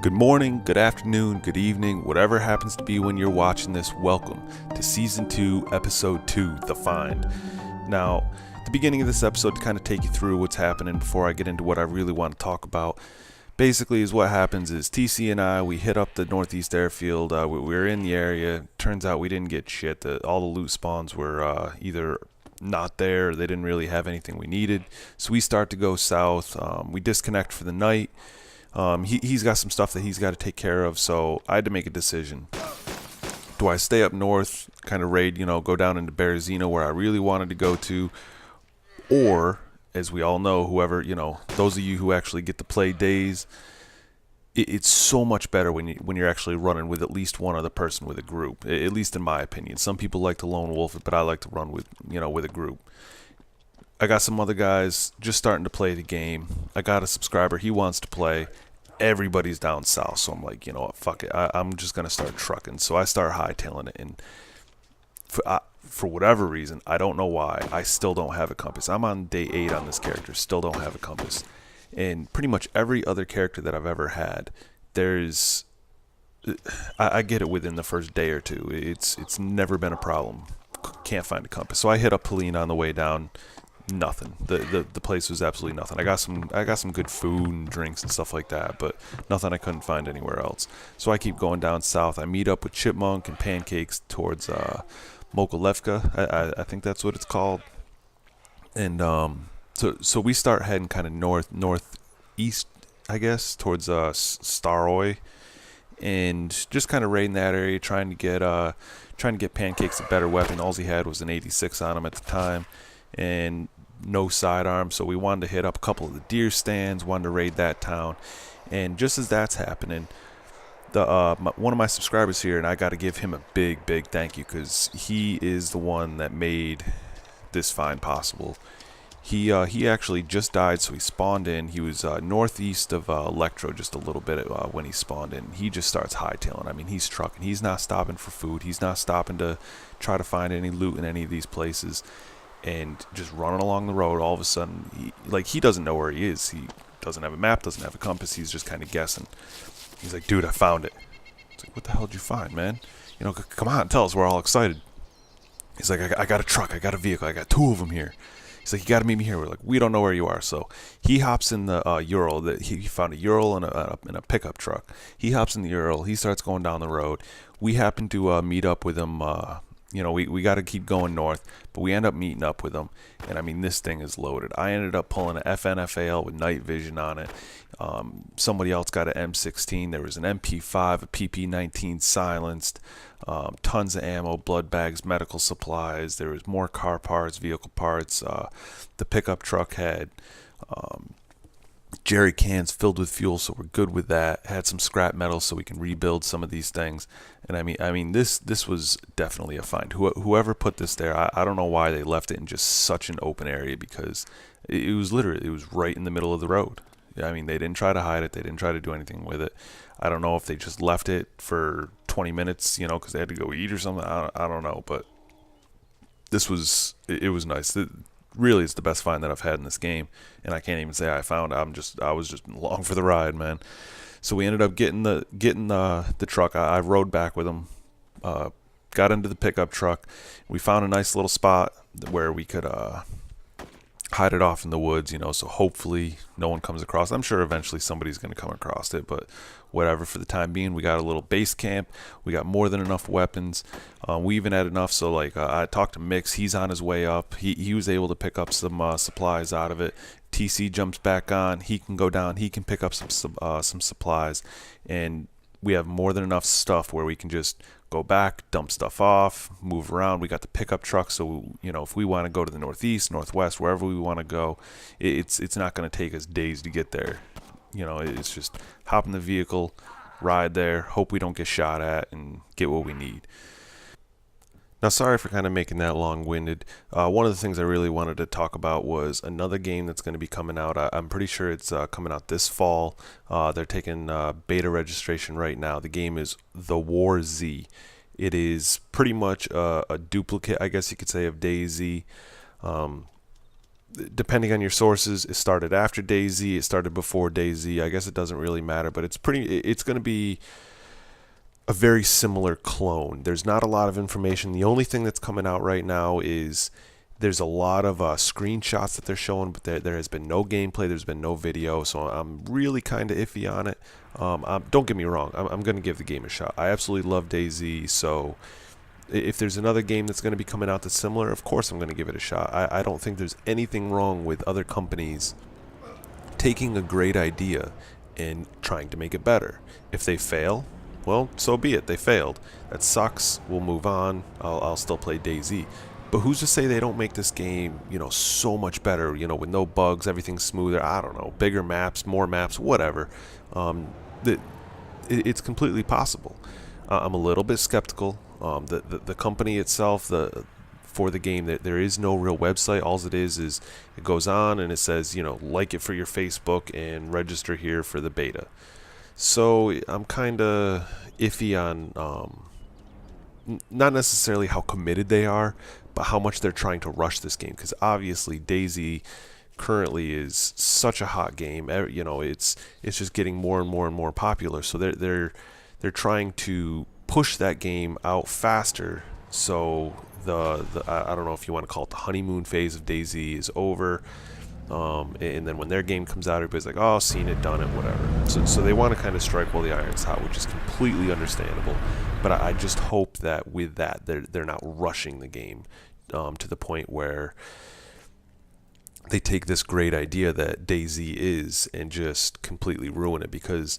Good morning, good afternoon, good evening, whatever happens to be when you're watching this, welcome to Season 2, Episode 2, The Find. Now, at the beginning of this episode, to kind of take you through what's happening before I get into what I really want to talk about, basically is what happens is TC and I, we hit up the Northeast Airfield, we were in the area, turns out we didn't get shit, all the loot spawns were either not there, or they didn't really have anything we needed, so we start to go south, we disconnect for the night. He's got some stuff that he's got to take care of, so I had to make a decision. Do I stay up north, kind of raid, go down into Berezino where I really wanted to go to, or, as we all know, whoever, those of you who actually get to play DayZ, it's so much better when you're actually running with at least one other person with a group, at least in my opinion. Some people like to lone wolf it, but I like to run with, with a group. I got some other guys just starting to play the game. I got a subscriber, he wants to play. Everybody's down south, so I'm like, you know what, fuck it. I'm just going to start trucking. So I start hightailing it, and for whatever reason, I don't know why, I still don't have a compass. I'm on day 8 on this character, still don't have a compass. And pretty much every other character that I've ever had, I get it within the first day or two. It's never been a problem. Can't find a compass. So I hit up Pauline on the way down. Nothing. The place was absolutely nothing. I got some good food and drinks and stuff like that, but nothing I couldn't find anywhere else. So I keep going down south. I meet up with Chipmunk and Pancakes towards Mokolevka. I think that's what it's called. And so we start heading kind of northeast, I guess, towards Staroy, and just kind of raiding that area, trying to get Pancakes a better weapon. All he had was an 86 on him at the time, and no sidearm, so we wanted to hit up a couple of the deer stands, wanted to raid that town. And just as that's happening, one of my subscribers here, and I got to give him a big thank you, because he is the one that made this find possible. He actually just died, so he spawned in. He was northeast of Elektro just a little bit when he spawned in. He just starts hightailing. I mean, he's trucking. He's not stopping for food. He's not stopping to try to find any loot in any of these places. And just running along the road, all of a sudden, he doesn't know where he is. He doesn't have a map, doesn't have a compass. He's just kind of guessing. He's like, dude, I found it. It's like, what the hell did you find, man? Come on, tell us. We're all excited. He's like, I got a truck. I got a vehicle. I got 2 of them here. He's like, you got to meet me here. We're like, we don't know where you are. So he hops in the Ural. He found a Ural and a pickup truck. He hops in the Ural. He starts going down the road. We happen to meet up with him. We got to keep going north, but we end up meeting up with him. And I mean, this thing is loaded. I ended up pulling an FNFAL with night vision on it. Somebody else got an M16. There was an MP5, a PP19 silenced, tons of ammo, blood bags, medical supplies. There was more car parts, vehicle parts. The pickup truck had jerry cans filled with fuel, so we're good with that. Had some scrap metal so we can rebuild some of these things. And I mean this was definitely a find. Whoever put this there, I don't know why they left it in just such an open area, because it was right in the middle of the road. I mean, they didn't try to hide it. They didn't try to do anything with it. I don't know if they just left it for 20 minutes, because they had to go eat or something. I don't know, but it was nice. Really, it's the best find that I've had in this game, and I can't even say I found it. I was just along for the ride, man. So we ended up getting the truck. I rode back with him, got into the pickup truck. We found a nice little spot where we could hide it off in the woods, so hopefully no one comes across. I'm sure eventually somebody's going to come across it, but whatever. For the time being, we got a little base camp. We got more than enough weapons. We even had enough, so I talked to Mix. He's on his way up. He was able to pick up some supplies out of it. TC jumps back on. He can go down. He can pick up some supplies, and we have more than enough stuff where we can just go back, dump stuff off, move around. We got the pickup truck, so if we want to go to the northeast, northwest, wherever we want to go, it's not going to take us days to get there. It's just hop in the vehicle, ride there, hope we don't get shot at, and get what we need. Now, sorry for kind of making that long-winded. One of the things I really wanted to talk about was another game that's going to be coming out. I'm pretty sure it's coming out this fall. They're taking beta registration right now. The game is The War Z. It is pretty much a duplicate, I guess you could say, of DayZ. depending on your sources, it started after DayZ, it started before DayZ. I guess it doesn't really matter, but it's going to be a very similar clone. There's not a lot of information. The only thing that's coming out right now is there's a lot of screenshots that they're showing, but there has been no gameplay, there's been no video, so I'm really kind of iffy on it. Don't get me wrong, I'm going to give the game a shot. I absolutely love DayZ, so if there's another game that's going to be coming out that's similar, of course I'm going to give it a shot. I don't think there's anything wrong with other companies taking a great idea and trying to make it better. If they fail, well, so be it. They failed. That sucks. We'll move on. I'll still play DayZ. But who's to say they don't make this game, so much better, with no bugs, everything's smoother, I don't know, bigger maps, more maps, whatever. It's completely possible. I'm a little bit skeptical. The company itself, for the game, that there is no real website. All it is it goes on and it says, like it for your Facebook and register here for the beta. So I'm kind of iffy on not necessarily how committed they are, but how much they're trying to rush this game. Because obviously DayZ currently is such a hot game. It's just getting more and more and more popular. So they're trying to push that game out faster. So I don't know if you want to call it the honeymoon phase of DayZ is over. And then when their game comes out, everybody's like, oh, seen it, done it, whatever. So they want to kind of strike while the iron's hot, which is completely understandable. But I just hope that with that, they're not rushing the game to the point where they take this great idea that DayZ is and just completely ruin it. Because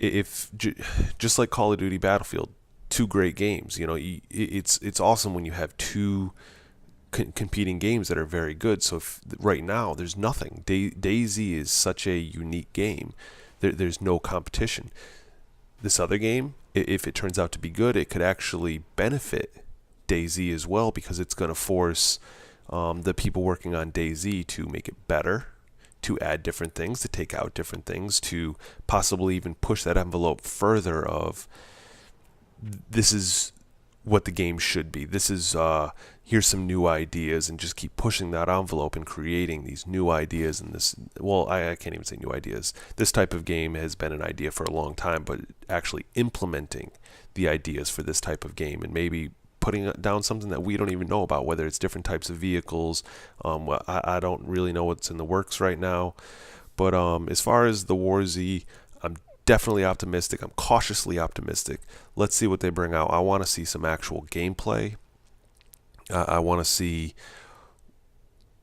if just like Call of Duty Battlefield, two great games, it's awesome when you have two competing games that are very good. So right now there's nothing. DayZ is such a unique game. There's no competition. This other game, if it turns out to be good, it could actually benefit DayZ as well, because it's going to force the people working on DayZ to make it better, to add different things, to take out different things, to possibly even push that envelope further of this is what the game should be. This is here's some new ideas, and just keep pushing that envelope and creating these new ideas. And this, well, I can't even say new ideas. This type of game has been an idea for a long time, but actually implementing the ideas for this type of game and maybe putting down something that we don't even know about, whether it's different types of vehicles. I don't really know what's in the works right now. But as far as the War Z, I'm definitely optimistic. I'm cautiously optimistic. Let's see what they bring out. I want to see some actual gameplay. I want to see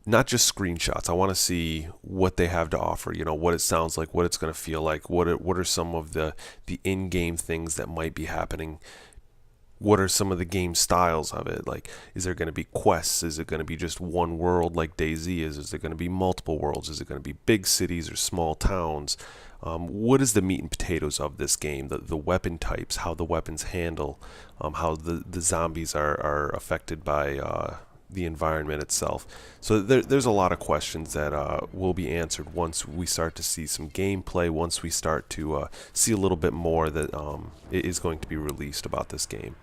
not just screenshots. I want to see what they have to offer. What it sounds like, what it's going to feel like. What are some of the in-game things that might be happening? What are some of the game styles of it? Like, is there going to be quests? Is it going to be just one world like DayZ is? Is there going to be multiple worlds? Is it going to be big cities or small towns? What is the meat and potatoes of this game? The weapon types, how the weapons handle, how the zombies are affected by the environment itself. So there's a lot of questions that will be answered once we start to see some gameplay, once we start to see a little bit more that is going to be released about this game.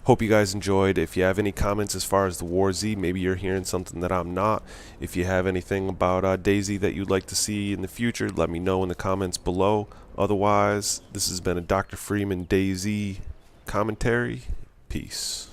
Hope you guys enjoyed. If you have any comments as far as the War Z, maybe you're hearing something that I'm not. If you have anything about DayZ that you'd like to see in the future, let me know in the comments below. Otherwise, this has been a Dr. Freeman DayZ commentary. Peace.